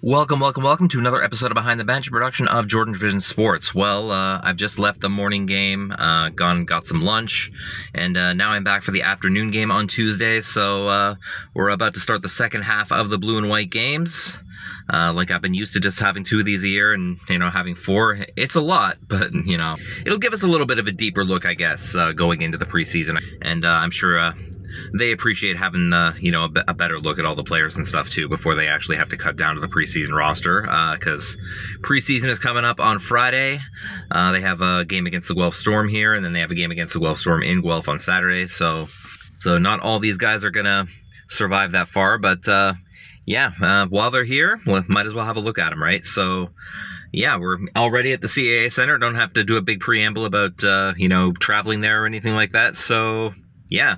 Welcome to another episode of Behind the Bench, a production of Jordan Vision Sports. Well, I've just left the morning game, got some lunch, and now I'm back for the afternoon game on Tuesday, so we're about to start the second half of the blue and white games. Like I've been used to just having 2 of these a year, and, having 4, it's a lot, but, it'll give us a little bit of a deeper look, I guess, going into the preseason, and I'm sure they appreciate having, a better look at all the players and stuff, too, before they actually have to cut down to the preseason roster, because preseason is coming up on Friday. They have a game against the Guelph Storm here, and then they have a game against the Guelph Storm in Guelph on Saturday, so not all these guys are going to survive that far, but, while they're here, well, might as well have a look at them, right? So, yeah, we're already at the CAA Center, don't have to do a big preamble about, traveling there or anything like that, so, yeah.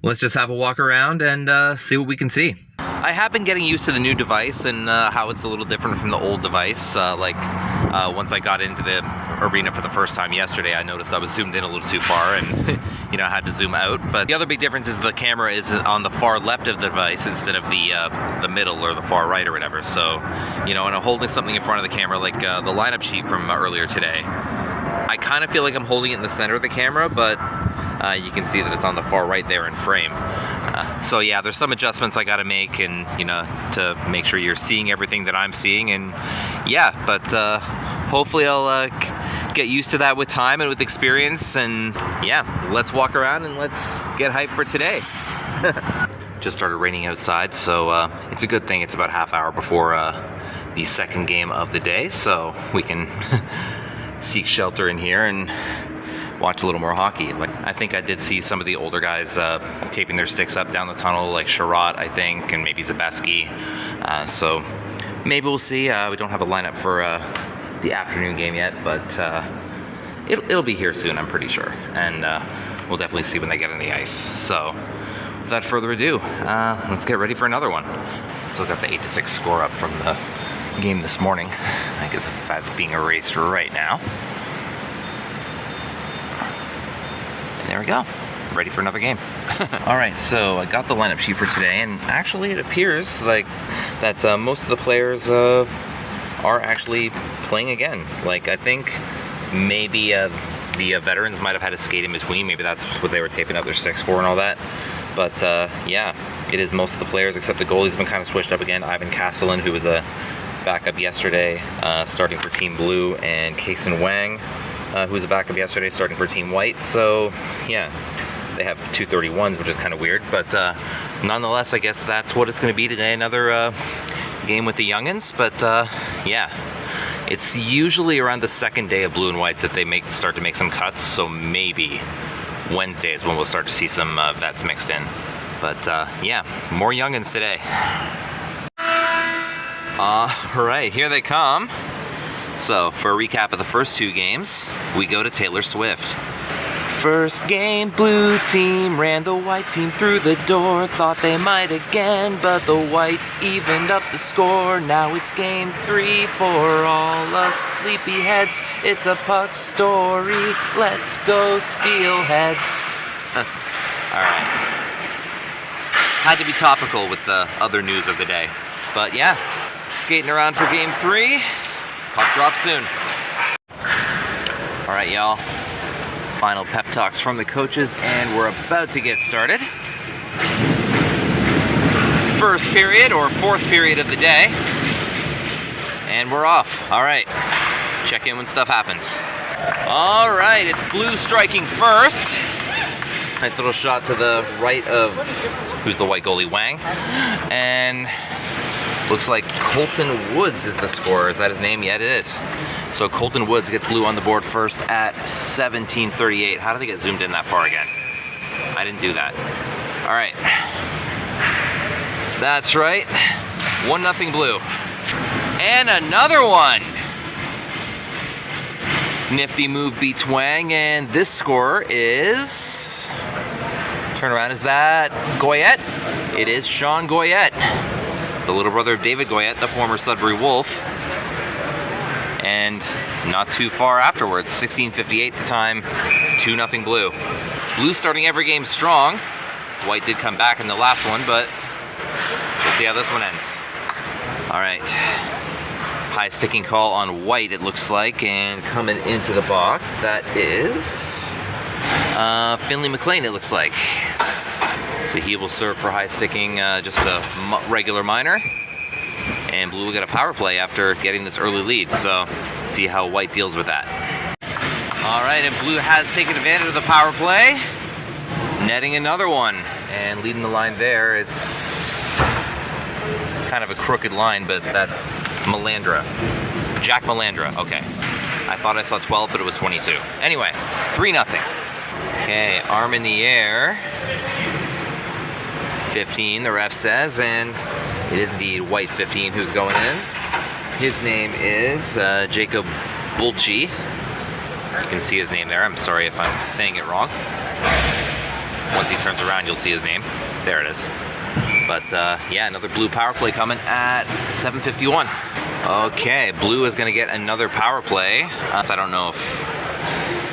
Let's just have a walk around and see what we can see. I have been getting used to the new device and how it's a little different from the old device. Once I got into the arena for the first time yesterday, I noticed I was zoomed in a little too far and, I had to zoom out. But the other big difference is the camera is on the far left of the device instead of the middle or the far right or whatever. So, and I'm holding something in front of the camera, like the lineup sheet from earlier today. I kind of feel like I'm holding it in the center of the camera, but you can see that it's on the far right there in frame. So yeah, there's some adjustments I gotta make and, to make sure you're seeing everything that I'm seeing. And yeah, but hopefully I'll get used to that with time and with experience. And yeah, let's walk around and let's get hyped for today. Just started raining outside, so it's a good thing it's about half hour before the second game of the day, so we can seek shelter in here and watch a little more hockey. Like, I think I did see some of the older guys taping their sticks up down the tunnel, like Sherratt, I think, and maybe Zabeski. So maybe we'll see. We don't have a lineup for the afternoon game yet, but it'll be here soon, I'm pretty sure. And we'll definitely see when they get on the ice. So without further ado, let's get ready for another one. Still got the 8-6 score up from the game this morning. I guess that's being erased right now. And there we go. Ready for another game. Alright, so I got the lineup sheet for today, and actually it appears like that most of the players are actually playing again. Like, I think maybe the veterans might have had a skate in between. Maybe that's what they were taping up their sticks for and all that. But yeah, it is most of the players, except the goalie's been kind of switched up again. Ivan Kastelan, who was a backup yesterday, starting for Team Blue, and Kason Wang, who was a backup yesterday, starting for Team White. So yeah, they have 231s, which is kind of weird, but nonetheless, I guess that's what it's going to be today. Another game with the youngins, but yeah, it's usually around the second day of blue and whites that they start to make some cuts. So maybe Wednesday is when we'll start to see some vets mixed in. But yeah, more youngins today. Alright, here they come. So, for a recap of the first 2 games, we go to Taylor Swift. First game, blue team ran the white team through the door. Thought they might again, but the white evened up the score. Now it's game 3 for all us sleepyheads. It's a puck story. Let's go Steelheads. Alright. Had to be topical with the other news of the day. But yeah, skating around for game 3. Puck drop soon. Alright, y'all. Final pep talks from the coaches, and we're about to get started. First period, or 4th period of the day. And we're off. Alright. Check in when stuff happens. Alright, it's blue striking first. Nice little shot to the right of, who's the white goalie, Wang. And looks like Colton Woods is the scorer. Is that his name? Yeah, it is. So Colton Woods gets blue on the board first at 17:38. How did they get zoomed in that far again? I didn't do that. All right. That's right. 1-0 blue. And another one. Nifty move beats Wang, and this scorer is... Turn around, is that Goyette? It is Sean Goyette, the little brother of David Goyette, the former Sudbury Wolf. And not too far afterwards, 16:58 the time, 2-0 blue. Blue starting every game strong. White did come back in the last one, but we'll see how this one ends. All right. High sticking call on White, it looks like, and coming into the box, that is Finley McLean, it looks like. So he will serve for high sticking, just a regular minor. And Blue will get a power play after getting this early lead, so see how White deals with that. All right, and Blue has taken advantage of the power play, netting another one, and leading the line there. It's kind of a crooked line, but that's Malandra. Jack Malandra, okay. I thought I saw 12, but it was 22. Anyway, 3-0. Okay, arm in the air. 15, the ref says, and it is indeed White 15 who's going in. His name is Jacob Bultje. You can see his name there. I'm sorry if I'm saying it wrong. Once he turns around, you'll see his name. There it is. But yeah, another Blue power play coming at 7:51. Okay, Blue is going to get another power play. I don't know if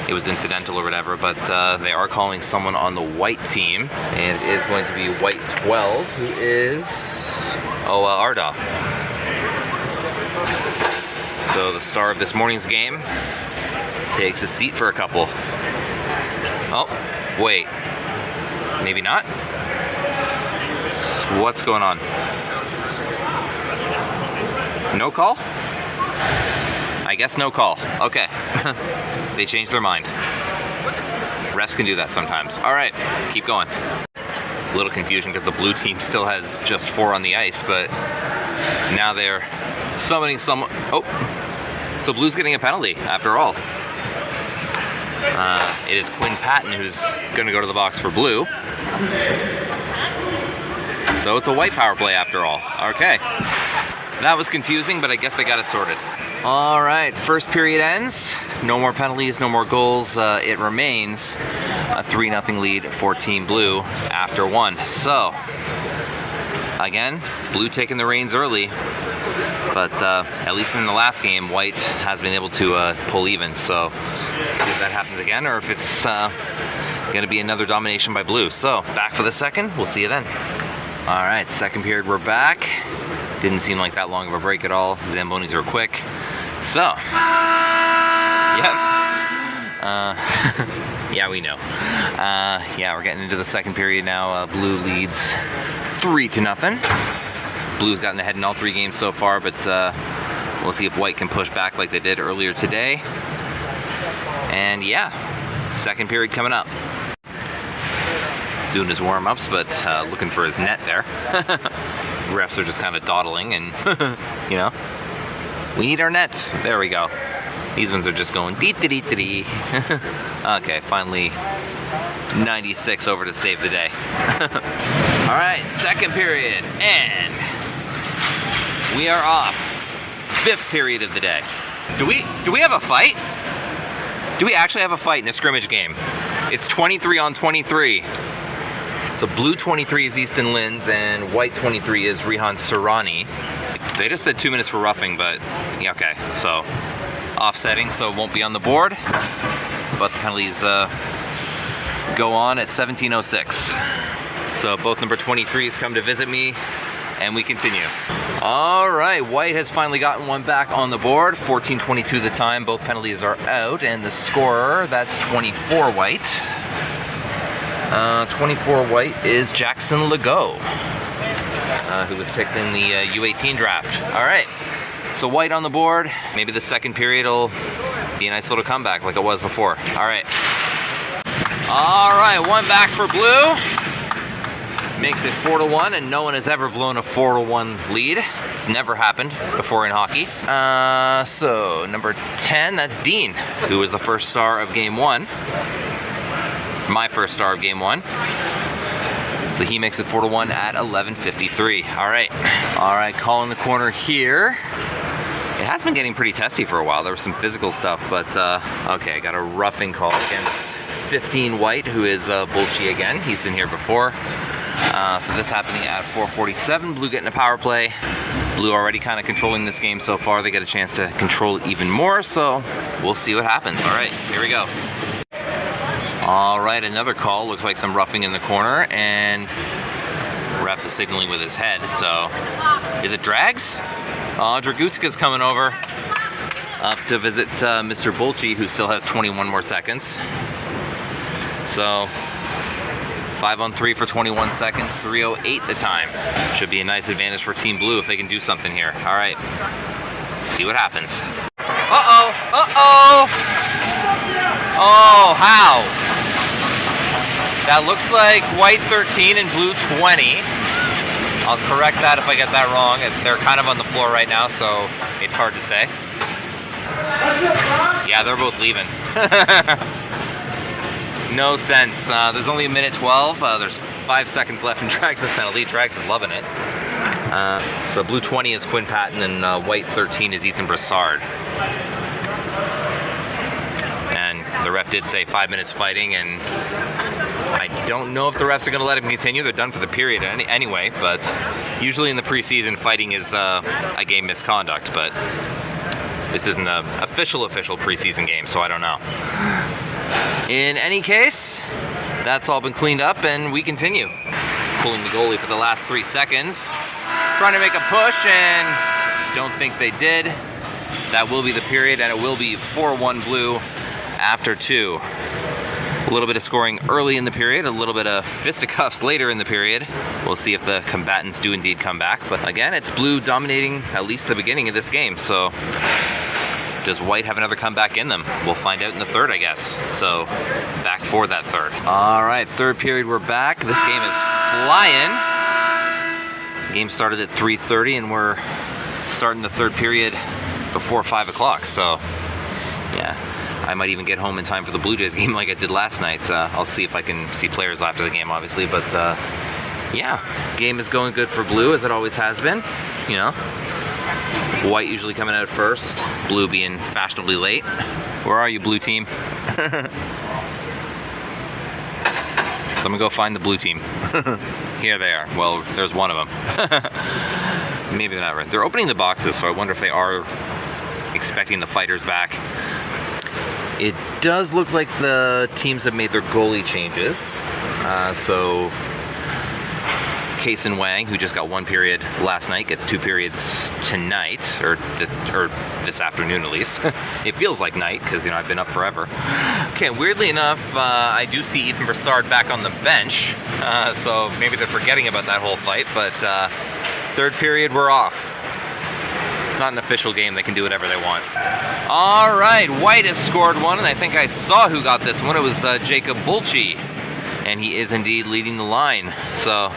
it was incidental or whatever, but they are calling someone on the White team, and it is going to be White 12, who is Ardagh. So the star of this morning's game takes a seat for a couple. Oh, wait. Maybe not? What's going on? No call? I guess no call. Okay. They changed their mind. Refs can do that sometimes. All right, keep going. A little confusion because the Blue team still has just 4 on the ice, but now they're summoning someone. Oh, so Blue's getting a penalty after all. It is Quinn Patton who's going to go to the box for Blue. So it's a White power play after all. Okay. That was confusing, but I guess they got it sorted. All right, first period ends. No more penalties, no more goals. It remains a 3-0 lead for Team Blue after 1. So, again, Blue taking the reins early, but at least in the last game, White has been able to pull even. So, see if that happens again, or if it's going to be another domination by Blue. So, back for the second. We'll see you then. All right, second period, we're back. Didn't seem like that long of a break at all. Zambonis are quick. So, yep. Yeah, we know. Yeah, we're getting into the second period now. Blue leads 3-0. Blue's gotten ahead in all 3 games so far, but we'll see if White can push back like they did earlier today. And yeah, second period coming up. Doing his warm-ups, but looking for his net there. Refs are just kind of dawdling, and you know, we need our nets. There we go. These ones are just going dee-dee-dee-dee. Okay, finally 96 over to save the day. All right, second period, and we are off. 5th period of the day. Do we have a fight? Do we actually have a fight in a scrimmage game? It's 23-on-23. So Blue 23 is Easton Lynds, and White 23 is Rehan Surani. They just said 2 minutes for roughing, but yeah, okay. So offsetting, so it won't be on the board. But the penalties go on at 17:06. So both number 23s come to visit me, and we continue. All right, White has finally gotten one back on the board. 14:22 the time. Both penalties are out, and the scorer, that's 24 White. 24 White is Jackson Legault, who was picked in the U18 draft. All right, so White on the board. Maybe the second period will be a nice little comeback like it was before. All right, one back for Blue. Makes it 4-1, and no one has ever blown a 4-1 lead. It's never happened before in hockey. So number 10, that's Dean, who was the first star of game 1. My first star of game 1. So he makes it 4-1 at 11:53. All right, call in the corner here. It has been getting pretty testy for a while. There was some physical stuff, but okay, I got a roughing call against 15 White, who is Bultje again. He's been here before. So this happening at 4:47. Blue getting a power play. Blue already kind of controlling this game so far. They get a chance to control it even more, so we'll see what happens. All right, here we go. All right, another call. Looks like some roughing in the corner, and Ref is signaling with his head, so is it drags? Draguska's coming over up to visit Mr. Bultje, who still has 21 more seconds. So 5-on-3 for 21 seconds, 3:08 the time. Should be a nice advantage for Team Blue if they can do something here. All right, see what happens. Uh-oh, uh-oh! Oh, how? That looks like white 13 and blue 20. I'll correct that if I get that wrong. They're kind of on the floor right now, so it's hard to say. Yeah, they're both leaving. No sense. There's only 1:12. There's 5 seconds left in Drags' penalty. Drags is loving it. So blue 20 is Quinn Patton, and white 13 is Ethan Brassard. And the ref did say 5 minutes fighting, and I don't know if the refs are going to let him continue. They're done for the period anyway, but usually in the preseason, fighting is a game misconduct, but this isn't an official preseason game, so I don't know. In any case, that's all been cleaned up, and we continue. Pulling the goalie for the last 3 seconds. Trying to make a push, and don't think they did. That will be the period, and it will be 4-1 blue after 2. A little bit of scoring early in the period, a little bit of fisticuffs later in the period. We'll see if the combatants do indeed come back. But again, it's blue dominating at least the beginning of this game, so does white have another comeback in them? We'll find out in the third, I guess. So back for that third. All right, third period, we're back. This game is flying. The game started at 3:30, and we're starting the third period before 5 o'clock. So yeah, I might even get home in time for the Blue Jays game like I did last night. I'll see if I can see players after the game, obviously, but yeah, game is going good for blue, as it always has been, you know. White usually coming out first, blue being fashionably late. Where are you, blue team? So I'm gonna go find the blue team. Here they are. Well, there's one of them. Maybe they're not right. They're opening the boxes, so I wonder if they are expecting the fighters back. It does look like the teams have made their goalie changes. So Case and Wang, who just got 1 period last night, gets 2 periods tonight, or this afternoon at least. It feels like night, because, you know, I've been up forever. Okay, weirdly enough, I do see Ethan Brassard back on the bench, so maybe they're forgetting about that whole fight, but third period, we're off. It's not an official game. They can do whatever they want. All right, white has scored 1, and I think I saw who got this one. It was Jacob Bultje, and he is indeed leading the line. So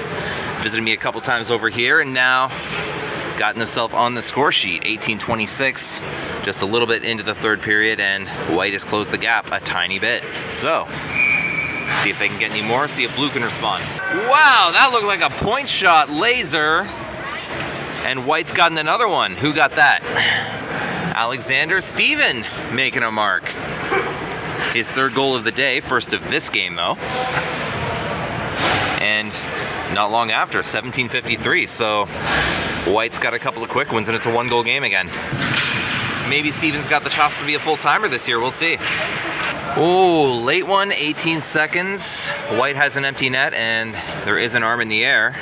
visited me a couple times over here, and now gotten himself on the score sheet. 18-26, just a little bit into the third period, and white has closed the gap a tiny bit. So see if they can get any more, see if blue can respond. Wow, that looked like a point shot laser, and white's gotten another one. Who got that? Alexander Steven making a mark. His third goal of the day, first of this game though. And not long after, 17:53, so white's got a couple of quick ones, and it's a 1-goal game again. Maybe Steven's got the chops to be a full-timer this year, we'll see. Oh, late one, 18 seconds. White has an empty net, and there is an arm in the air.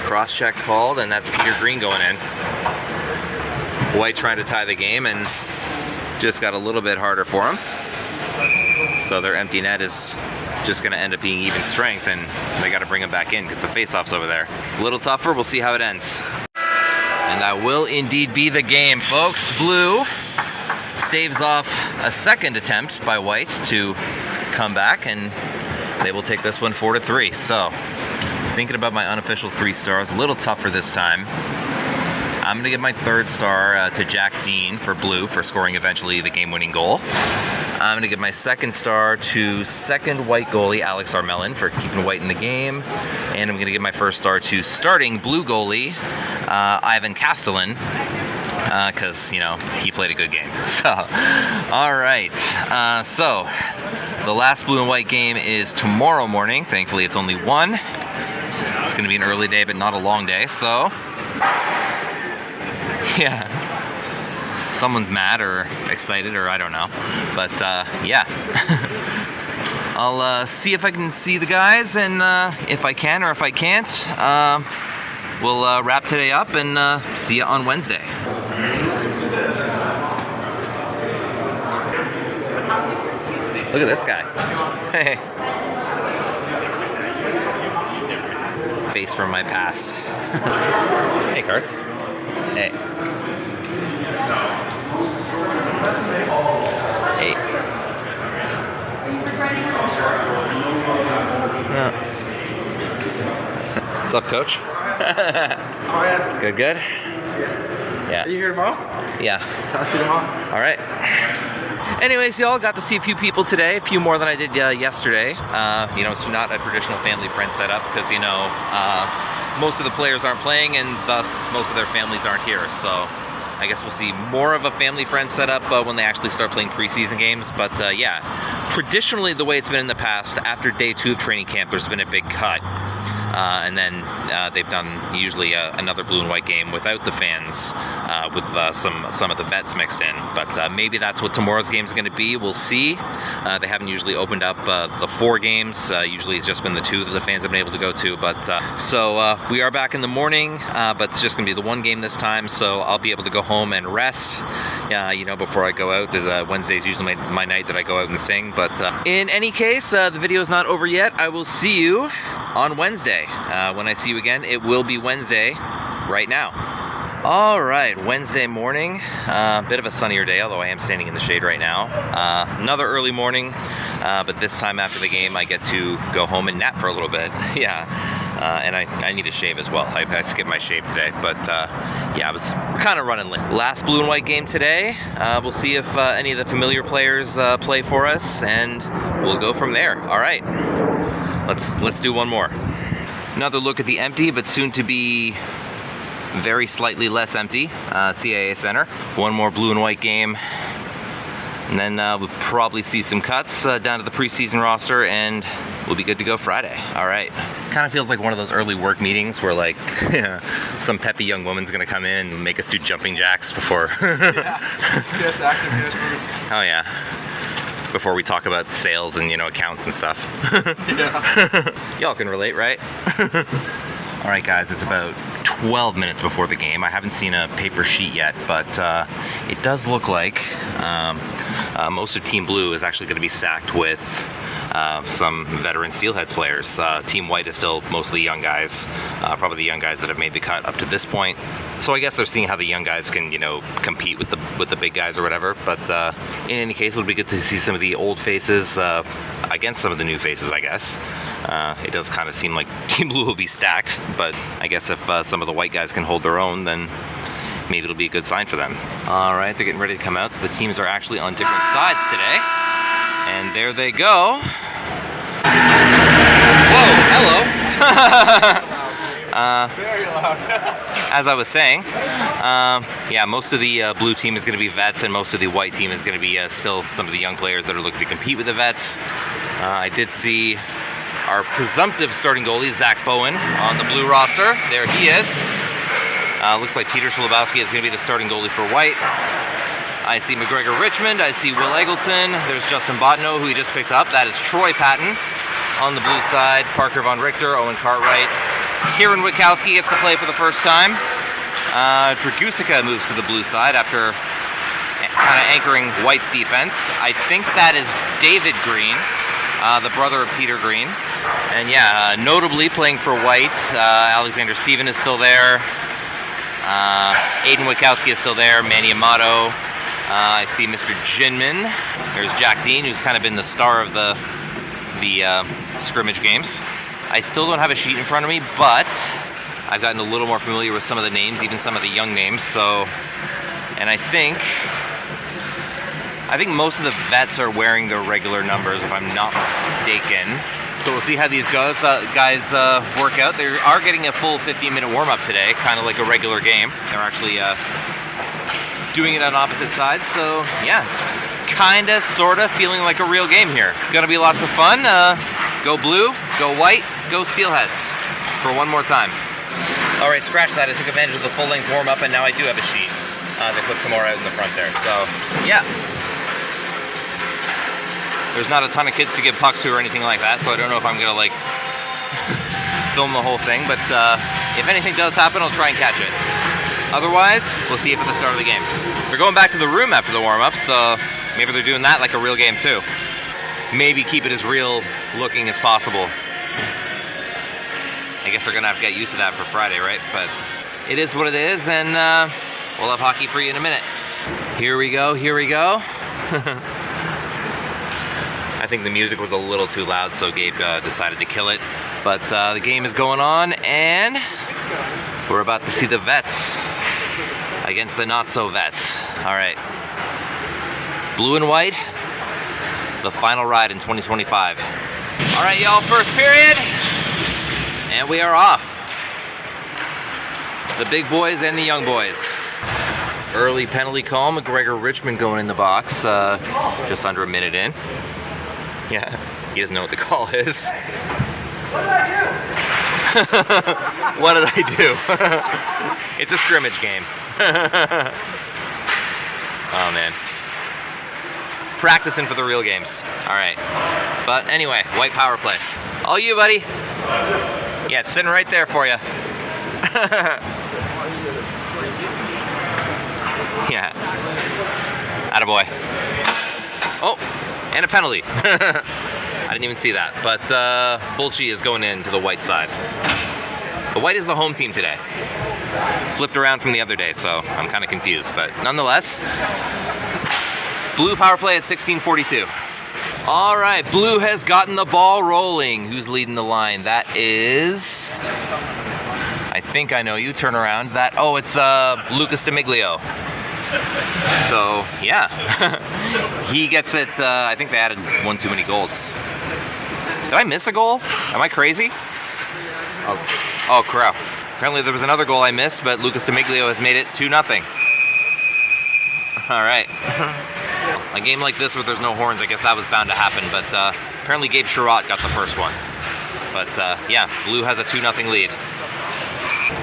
Cross-check called, and that's Peter Green going in. White trying to tie the game, and just got a little bit harder for him. So their empty net is just going to end up being even strength, and they got to bring him back in because the face-off's over there. A little tougher, we'll see how it ends. And that will indeed be the game, folks. Blue staves off a second attempt by white to come back, and they will take this one 4-3. So, thinking about my unofficial 3 stars, a little tougher this time. I'm going to give my 3rd star to Jack Dean for blue for scoring eventually the game-winning goal. I'm going to give my 2nd star to second white goalie Alex Armelin for keeping white in the game. And I'm going to give my 1st star to starting blue goalie Ivan Kastelan, because, you know, he played a good game. So, all right. So, the last blue and white game is tomorrow morning. Thankfully, it's only 1. It's going to be an early day, but not a long day. So, yeah. Someone's mad or excited, or I don't know. But, yeah. I'll see if I can see the guys, and if I can or if I can't, we'll wrap today up and see you on Wednesday. Look at this guy. Hey. Face from my past. Hey, Carts. Hey. Hey. What's up, Coach? How are you? Good, good? Yeah. Are you here tomorrow? Yeah. Can I see you tomorrow? All right. Anyways, y'all, got to see a few people today, a few more than I did yesterday. You know, it's not a traditional family-friend setup because, you know, most of the players aren't playing and thus most of their families aren't here. So I guess we'll see more of a family-friend setup when they actually start playing preseason games. But yeah, traditionally the way it's been in the past, after day 2 of training camp, there's been a big cut. And then they've done usually another blue and white game without the fans, with some of the vets mixed in. But maybe that's what tomorrow's game is going to be. We'll see. They haven't usually opened up the 4 games. Usually it's just been the 2 that the fans have been able to go to. But so we are back in the morning, but it's just going to be the 1 game this time. So I'll be able to go home and rest, you know, before I go out. Wednesday is usually my night that I go out and sing. But in any case, the video is not over yet. I will see you on Wednesday. When I see you again, it will be Wednesday right now. All right, Wednesday morning, bit of a sunnier day, although I am standing in the shade right now. Another early morning, but this time after the game, I get to go home and nap for a little bit. Yeah, and I need a shave as well. I skipped my shave today, but yeah, I was kind of running late. Last blue and white game today. We'll see if any of the familiar players play for us, and we'll go from there. All right, let's do one more. Another look at the empty, but soon to be very slightly less empty CAA Center. One more blue and white game, and then we'll probably see some cuts down to the preseason roster, and we'll be good to go Friday. All right. Kind of feels like one of those early work meetings where, like, some peppy young woman's gonna come in and make us do jumping jacks before. Yeah. Yes, acting. Oh yeah. Before we talk about sales and, you know, accounts and stuff. Yeah. Y'all can relate, right? All right, guys, it's about 12 minutes before the game. I haven't seen a paper sheet yet, but it does look like most of Team Blue is actually going to be stacked with some veteran Steelheads players. Team White is still mostly young guys, probably the young guys that have made the cut up to this point. So I guess they're seeing how the young guys can, you know, compete with the big guys or whatever. But in any case, it'll be good to see some of the old faces against some of the new faces, I guess. It does kind of seem like Team Blue will be stacked, but I guess if some of the white guys can hold their own, then maybe it'll be a good sign for them. All right, they're getting ready to come out. The teams are actually on different sides today. And there they go. Whoa, hello. Very loud. As I was saying, yeah, most of the blue team is going to be vets, and most of the white team is going to be still some of the young players that are looking to compete with the vets. I did see our presumptive starting goalie, Zach Bowen, on the blue roster. There he is. Looks like Peter Shlabowski is going to be the starting goalie for white. I see McGregor Richmond, I see Will Eggleton, there's Justin Botno, who he just picked up. That is Troy Patton on the blue side, Parker Von Richter, Owen Cartwright. Kieran Witkowski gets to play for the first time. Dragusika moves to the blue side after kind of anchoring White's defense. I think that is David Green, the brother of Peter Green. And yeah, notably playing for White, Alexander Steven is still there. Aidan Witkowski is still there, Manny Amado. I see Mr. Jinman. There's Jack Dean, who's kind of been the star of the scrimmage games. I still don't have a sheet in front of me, but I've gotten a little more familiar with some of the names, even some of the young names. So, and I think most of the vets are wearing their regular numbers, if I'm not mistaken. So we'll see how these guys work out. They are getting a full 15-minute warm-up today, kind of like a regular game. They're actually doing it on opposite sides, so yeah, it's kind of, sort of feeling like a real game here. Gonna be lots of fun. Go blue, go white, go Steelheads for one more time. All right, scratch that. I took advantage of the full-length warm-up, and now I do have a sheet. They put some more out in the front there, so yeah. There's not a ton of kids to give pucks to or anything like that, so I don't know if I'm gonna like film the whole thing, but if anything does happen, I'll try and catch it. Otherwise, we'll see it at the start of the game. They're going back to the room after the warm-ups, so maybe they're doing that like a real game too. Maybe keep it as real looking as possible. I guess they're gonna have to get used to that for Friday, right? But it is what it is, and we'll have hockey for you in a minute. Here we go, here we go. I think the music was a little too loud, so Gabe decided to kill it. But the game is going on, and we're about to see the vets against the not-so-vets. All right. Blue and white, the final ride in 2025. All right, y'all, first period, and we are off. The big boys and the young boys. Early penalty call, McGregor Richmond going in the box, just under a minute in. Yeah, he doesn't know what the call is. What did I do? What did I do? It's a scrimmage game. Oh man. Practicing for the real games. All right. But anyway, white power play. All you, buddy. Yeah, it's sitting right there for you. Yeah. Attaboy. Oh, and a penalty. I didn't even see that. But Bultje is going into the white side. The white is the home team today. Flipped around from the other day, so I'm kind of confused. But nonetheless, blue power play at 16:42. All right, blue has gotten the ball rolling. Who's leading the line? That is... I think I know you. Turn around. It's Lucas Demiglio. So, yeah. He gets it. I think they added one too many goals. Did I miss a goal? Am I crazy? Oh, crap. Apparently there was another goal I missed, but Lucas Demiglio has made it 2-0. All right. A game like this where there's no horns, I guess that was bound to happen, but apparently Gabe Sherratt got the first one. But, yeah, blue has a 2-0 lead.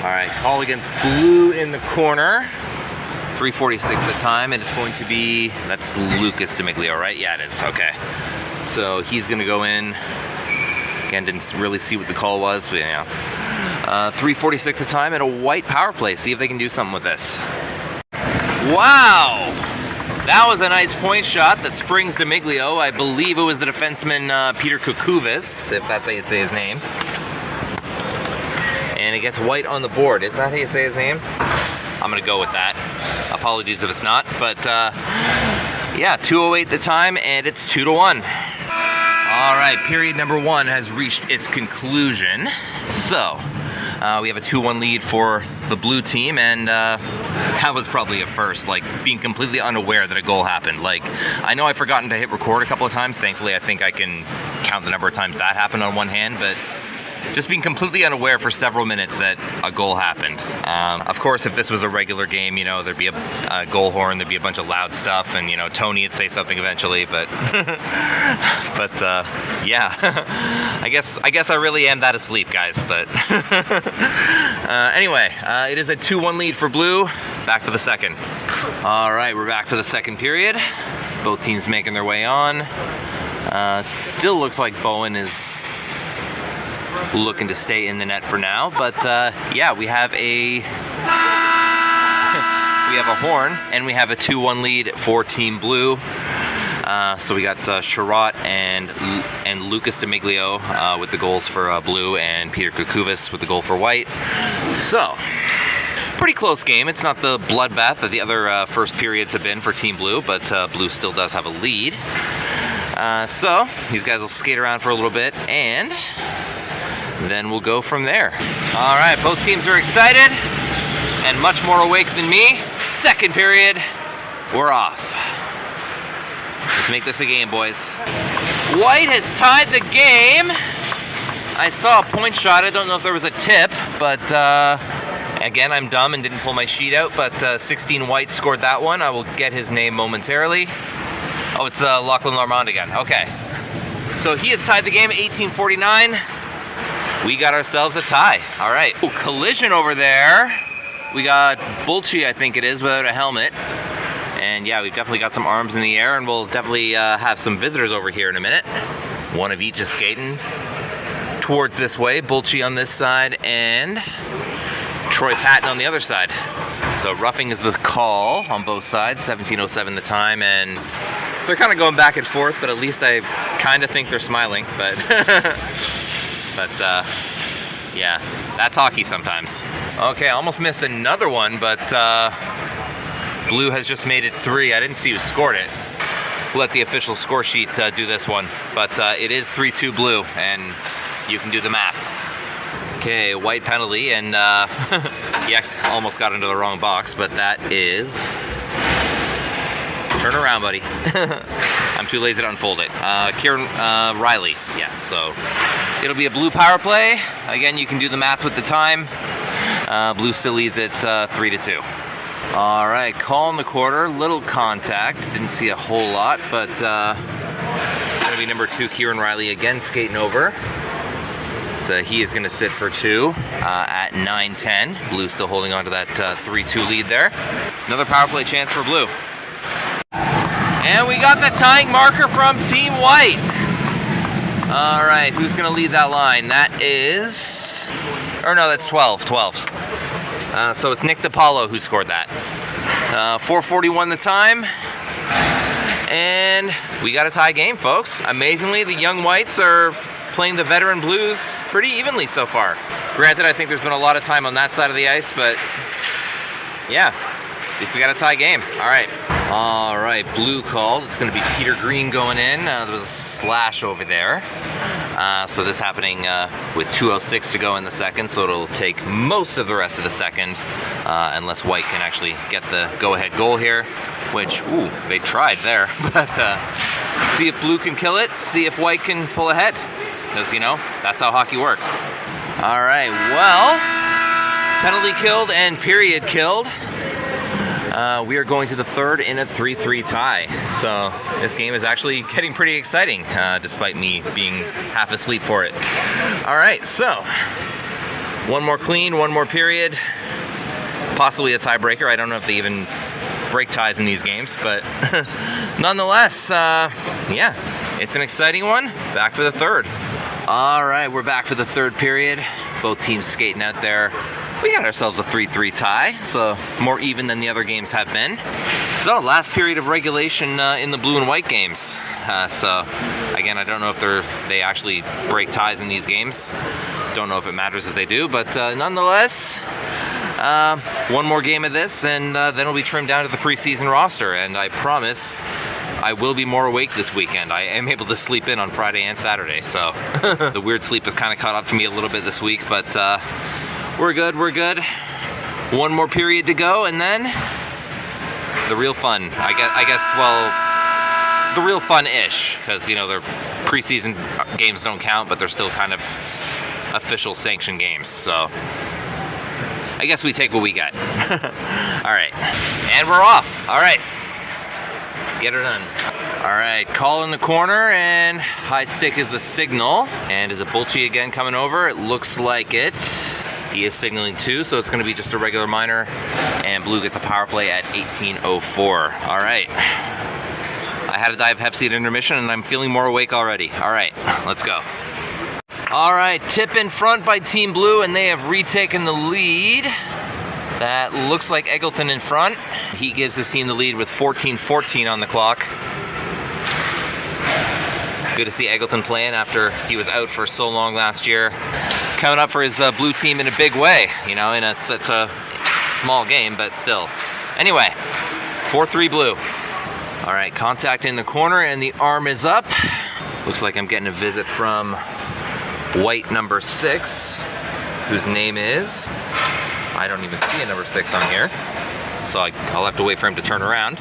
All right, call against blue in the corner. 3:46 the time, and it's going to be, that's Lucas Demiglio, right? Yeah, it is. Okay. So he's going to go in. Again, didn't really see what the call was, but yeah. 3:46 the time, and a white power play. See if they can do something with this. Wow! That was a nice point shot that springs Demiglio. I believe it was the defenseman Peter Koukouves, if that's how you say his name. And it gets white on the board. Is that how you say his name? I'm going to go with that. Apologies if it's not. But, yeah, 2:08 the time, and it's 2-1. All right, period number 1 has reached its conclusion. So, we have a 2-1 lead for the blue team, and that was probably a first, like being completely unaware that a goal happened. Like, I know I've forgotten to hit record a couple of times. Thankfully, I think I can count the number of times that happened on one hand, but just being completely unaware for several minutes that a goal happened. Of course, if this was a regular game, you know, there'd be a goal horn, there'd be a bunch of loud stuff, and, you know, Tony would say something eventually, but, yeah. I guess I really am that asleep, guys, but anyway, it is a 2-1 lead for blue. Back for the second. All right, we're back for the second period. Both teams making their way on. Still looks like Bowen is looking to stay in the net for now, but yeah, we have a horn, and we have a 2-1 lead for Team Blue. So we got Sherratt and Lucas Demiglio with the goals for Blue, and Peter Koukouves with the goal for White. So, pretty close game. It's not the bloodbath that the other first periods have been for Team Blue, but Blue still does have a lead. So, these guys will skate around for a little bit, and then we'll go from there. All right, both teams are excited and much more awake than me. Second period, we're off. Let's make this a game, boys. White has tied the game. I saw a point shot. I don't know if there was a tip, but again, I'm dumb and didn't pull my sheet out, but 16 White scored that one. I will get his name momentarily. Oh, it's Lachlan Larmand again. Okay. So he has tied the game at 18:49. We got ourselves a tie. All right. Ooh, collision over there. We got Bultje, I think it is, without a helmet. And And yeah, we've definitely got some arms in the air, and we'll definitely have some visitors over here in a minute. One of each is skating towards this way. Bultje on this side and Troy Patton on the other side. So roughing is the call on both sides, 17:07 the time, and they're kind of going back and forth, but at least I kind of think they're smiling, but yeah, that's hockey sometimes. Okay, I almost missed another one, but Blue has just made it 3. I didn't see who scored it. We'll let the official score sheet do this one, but it is 3-2 Blue, and you can do the math. Okay, white penalty, and he almost got into the wrong box, but that is... Turn around, buddy. I'm too lazy to unfold it. Kieran Riley, yeah, so it'll be a Blue power play. Again, you can do the math with the time. Blue still leads it 3-2. All right, call in the quarter, little contact. Didn't see a whole lot, but it's gonna be number 2, Kieran Riley again skating over. So he is going to sit for 2 at 9:10. Blue still holding on to that 3-2 lead there. Another power play chance for Blue. And we got the tying marker from Team White. All right, who's going to lead that line? That is... Or no, that's 12. So it's Nick DiPaolo who scored that. 4:41 the time. And we got a tie game, folks. Amazingly, the young Whites are playing the veteran Blues pretty evenly so far. Granted, I think there's been a lot of time on that side of the ice, but yeah, at least we got a tie game. All right, Blue called. It's going to be Peter Green going in. There was a slash over there. So this happening with 2:06 to go in the second, so it'll take most of the rest of the second, unless White can actually get the go-ahead goal here, which, ooh, they tried there. But see if Blue can kill it, see if White can pull ahead. Because, you know, that's how hockey works. All right, well, penalty killed and period killed. We are going to the third in a 3-3 tie. So this game is actually getting pretty exciting, despite me being half asleep for it. All right, so one more clean, one more period, possibly a tiebreaker. I don't know if they even break ties in these games, but nonetheless, yeah, it's an exciting one. Back for the third. All right, we're back for the third period. Both teams skating out there. We got ourselves a 3-3 tie, so more even than the other games have been. So last period of regulation in the Blue and White games. So again, I don't know if they actually break ties in these games. Don't know if it matters if they do, but nonetheless, one more game of this, and then it'll be trimmed down to the preseason roster. And I promise I will be more awake this weekend. I am able to sleep in on Friday and Saturday, so the weird sleep has kind of caught up to me a little bit this week, but we're good. One more period to go, and then the real fun. I guess, well, the real fun-ish, because, you know, their preseason games don't count, but they're still kind of official sanctioned games, so I guess we take what we get. All right, and we're off. All right. Get her done. All right, call in the corner, and high stick is the signal. And is it Bultje again coming over? It looks like it. He is signaling 2, so it's going to be just a regular minor. And Blue gets a power play at 18:04. All right. I had a Diet Pepsi at intermission, and I'm feeling more awake already. All right, let's go. All right, tip in front by Team Blue, and they have retaken the lead. That looks like Eggleton in front. He gives his team the lead with 14:14 on the clock. Good to see Eggleton playing after he was out for so long last year. Coming up for his Blue team in a big way, you know, and it's a small game, but still. Anyway, 4-3 Blue. All right, contact in the corner, and the arm is up. Looks like I'm getting a visit from White number 6, whose name is... I don't even see a number 6 on here, so I'll have to wait for him to turn around.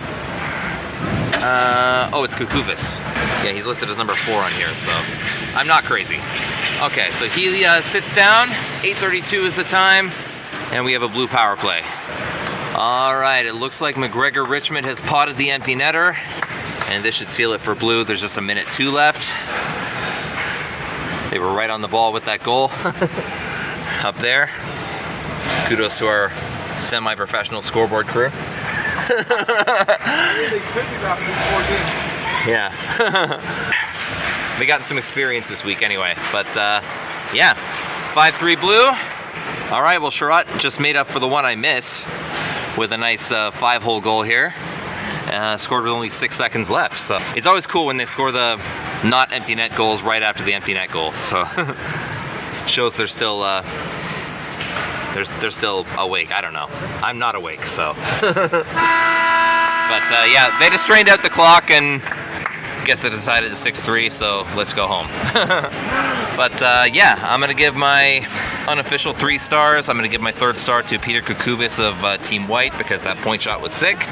Oh, it's Koukouves. Yeah, he's listed as number 4 on here, so I'm not crazy. Okay, so he sits down. 8:32 is the time, and we have a Blue power play. All right, it looks like McGregor Richmond has potted the empty netter, and this should seal it for Blue. There's just 1:02 left. They were right on the ball with that goal up there. Kudos to our semi-professional scoreboard crew. They could be after these 4 games. Yeah. They gotten some experience this week anyway. But yeah, 5-3 blue. All right, well, Sherratt just made up for the one I missed with a nice 5-hole goal here. Scored with only 6 seconds left. So it's always cool when they score the not empty net goals right after the empty net goal. So shows they're still still awake. I don't know. I'm not awake, so. But yeah, they just drained out the clock, and I guess they decided it's 6-3, so let's go home. But yeah, I'm gonna give my unofficial 3 stars. I'm gonna give my 3rd star to Peter Koukouves of Team White because that point shot was sick.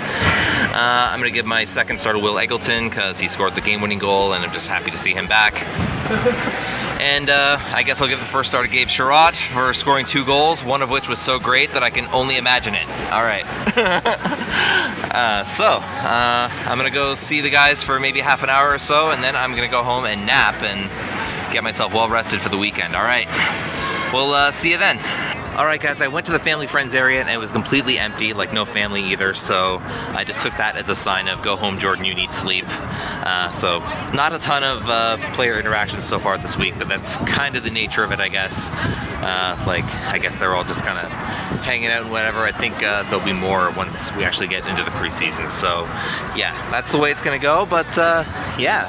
I'm gonna give my 2nd star to Will Eggleton because he scored the game-winning goal, and I'm just happy to see him back. And I guess I'll give the 1st star to Gabe Sherratt for scoring 2 goals, one of which was so great that I can only imagine it. All right. I'm gonna go see the guys for maybe half an hour or so, and then I'm gonna go home and nap and get myself well rested for the weekend. All right. We'll see you then. Alright guys, I went to the family friends area and it was completely empty, like no family either, so I just took that as a sign of go home Jordan, you need sleep. So not a ton of player interactions so far this week, but that's kind of the nature of it, I guess. I guess they're all just kind of hanging out and whatever. I think there'll be more once we actually get into the preseason, so yeah, that's the way it's going to go, but yeah.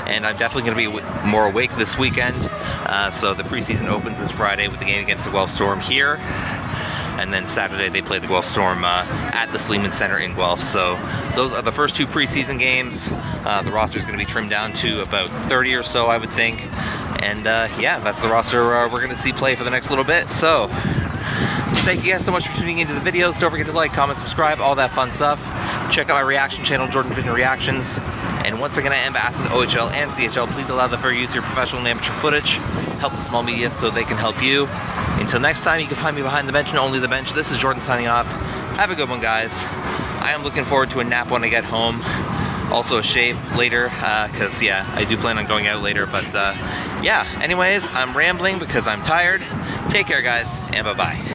And I'm definitely going to be more awake this weekend. So the preseason opens this Friday with the game against the Guelph Storm here. And then Saturday they play the Guelph Storm at the Sleeman Center in Guelph. So those are the first 2 preseason games. The roster is going to be trimmed down to about 30 or so, I would think. And yeah, that's the roster we're going to see play for the next little bit. So thank you guys so much for tuning into the videos. Don't forget to like, comment, subscribe, all that fun stuff. Check out my reaction channel, Jordan Vision Reactions. And once again, I am asking the OHL and CHL, please allow the fair use of your professional and amateur footage. Help the small media so they can help you. Until next time, you can find me behind the bench and only the bench. This is Jordan signing off. Have a good one, guys. I am looking forward to a nap when I get home. Also a shave later, because yeah, I do plan on going out later. But yeah, anyways, I'm rambling because I'm tired. Take care, guys, and bye-bye.